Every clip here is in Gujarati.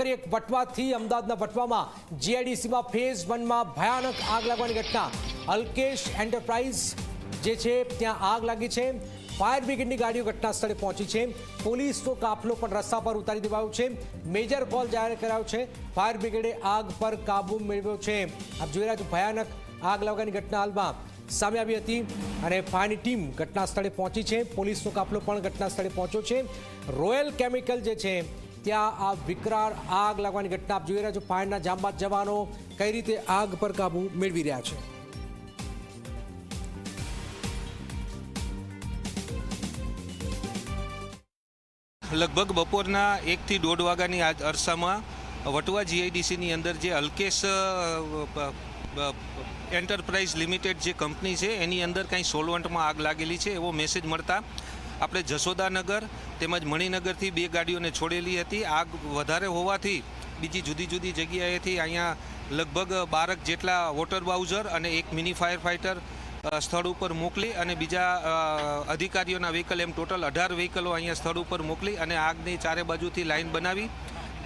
કરીએ વટવાથી અમદાવાદના વટવામાં જીઆઈડીસીમાં ફેઝ 1 માં ભયાનક આગ લાગવાની ઘટના। અલ્કેશ એન્ટરપ્રાઇઝ જે છે ત્યાં આગ લાગી છે। ફાયર બ્રિગેડની ગાડીઓ ઘટના સ્થળે પહોંચી છે। પોલીસનો કાફલો પણ રસ્તા પર ઉતારી દેવાયો છે। મેજર કોલ જાહેર કરાયો છે। ફાયર બ્રિગેડે આગ પર કાબુ મેળવ્યો છે। આપ જોઈ રહ્યા છો ભયાનક આગ લાગવાની ઘટના હાલમાં સામે આવી હતી અને ફાયરની ટીમ ઘટના સ્થળે પહોંચી છે। પોલીસનો કાફલો પણ ઘટના સ્થળે પહોંચ્યો છે। રોયલ કેમિકલ જે છે ત્યાં આ વિકરાળ આગ લાગવાની ઘટના આપ જોઈ રહ્યા છો। ફાયરના જાંબાઝ જવાનો કઈ રીતે આગ પર કાબુ મેળવી રહ્યા છે। लगभग बपोरना 1 થી 1.5 વાગ્યાની આજ અરસામાં વટવા જીઆઈડીસીની અંદર જે અલ્કેશ એન્ટરપ્રાઇઝ લિમિટેડ જે કંપની છે એની અંદર કંઈ સોલવન્ટમાં આગ લાગેલી છે એવો મેસેજ મળતા આપણે જશોદાનગર તેમજ મણિનગરથી 2 ગાડીઓને છોડેલી હતી। આગ વધારે હોવાથી બીજી જુદી જુદી જગ્યાએથી અહીંયા લગભગ 12 જેટલા વોટર બાઉઝર અને 1 મિની ફાયર ફાઇટર સ્થળ ઉપર મોકલી અને બીજા અધિકારીઓના વ્હીકલ એમ ટોટલ 18 વ્હીકલો અહીંયા સ્થળ ઉપર મોકલી અને આગની ચારે બાજુથી લાઈન બનાવી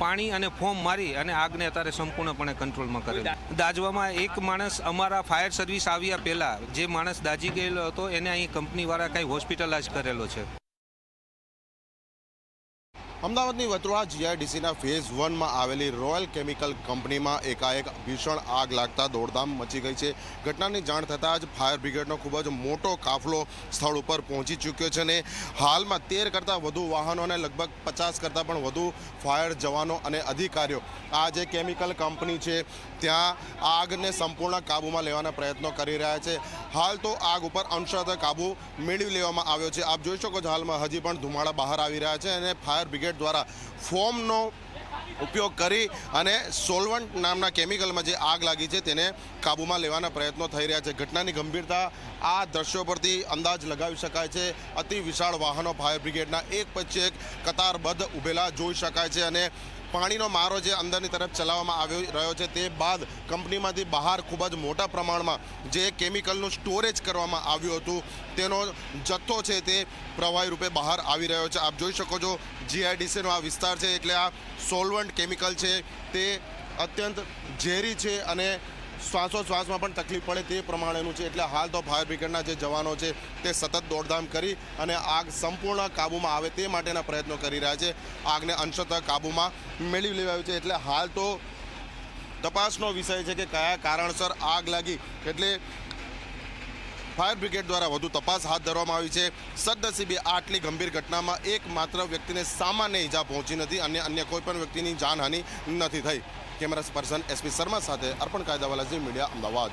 પાણી અને ફોમ મારી અને આગને અત્યારે સંપૂર્ણપણે કંટ્રોલમાં કરેલી। દાજવામાં એક માણસ અમારા ફાયર સર્વિસ આવ્યા પહેલાં જે માણસ દાજી ગયેલો હતો એને અહીં કંપનીવાળા કંઈ હોસ્પિટલાઇઝ કરેલો છે। અમદાવાદની વટવા જીઆઈડીસીના ફેઝ 1 માં આવેલી રોયલ કેમિકલ કંપનીમાં એકાએક ભીષણ આગ લાગતા દોડધામ મચી ગઈ છે। ઘટનાની જાણ થતાં જ ફાયર બ્રિગેડનો ખૂબ જ મોટો કાફલો સ્થળ ઉપર પહોંચી ચૂક્યો છે અને હાલમાં 13 કરતાં વધુ વાહનો અને લગભગ 50 કરતાં પણ વધુ ફાયર જવાનો અને અધિકારીઓ આ જે કેમિકલ કંપની છે ત્યાં આગને સંપૂર્ણ કાબૂમાં લેવાના પ્રયત્નો કરી રહ્યા છે। હાલ તો આગ ઉપર અંશતઃ કાબૂ મેળવી લેવામાં આવ્યો છે। આપ જોઈ શકો છો હાલમાં હજી પણ ધુમાડા બહાર આવી રહ્યા છે અને ફાયર બ્રિગેડ દ્વારા ફોમનો ઉપયોગ કરી અને સોલવન્ટ નામના કેમિકલમાં જે આગ લાગી છે તેને કાબૂમાં લેવાના પ્રયત્નો થઈ રહ્યા છે। ઘટનાની ગંભીરતા આ દ્રશ્યો પરથી અંદાજ લગાવી શકાય છે। અતિ વિશાળ વાહનો ફાયર બ્રિગેડના એક પછી એક કતારબદ્ધ ઊભેલા જોઈ શકાય છે અને પાણીનો મારો જે અંદરની તરફ ચલાવવામાં આવી રહ્યો છે તે બાદ કંપનીમાંથી બહાર ખૂબ જ મોટા પ્રમાણમાં જે કેમિકલનું સ્ટોરેજ કરવામાં આવ્યું હતું તેનો જથ્થો છે તે પ્રવાહી રૂપે બહાર આવી રહ્યો છે। આપ જોઈ શકો છો જીઆઈડીસીનો આ વિસ્તાર છે એટલે આ સોલવન્ટ કેમિકલ છે તે અત્યંત ઝેરી છે અને શ્વાસોશ્વાસમાં પણ તકલીફ પડે તે પ્રમાણેનું છે। એટલે હાલ તો ફાયર બ્રિગેડના જે જવાનો છે તે સતત દોડધામ કરી અને આગ સંપૂર્ણ કાબૂમાં આવે તે માટેના પ્રયત્નો કરી રહ્યા છે। આગને અંશતઃ કાબૂમાં મેળવી લેવાયું છે। એટલે હાલ તો તપાસનો વિષય છે કે કયા કારણસર આગ લાગી એટલે ફાયર બ્રિગેડ દ્વારા વધુ તપાસ હાથ ધરવામાં આવી છે। સદનસીબે આટલી ગંભીર ઘટનામાં એકમાત્ર વ્યક્તિને સામાન્ય ઈજા પહોંચી નથી અને અન્ય કોઈ પણ વ્યક્તિની જાનહાનિ નથી થઈ। કેમેરા પર્સન એસપી શર્મા સાથે અર્પણ કાયદાવાલા ઝી મીડિયા અમદાવાદ।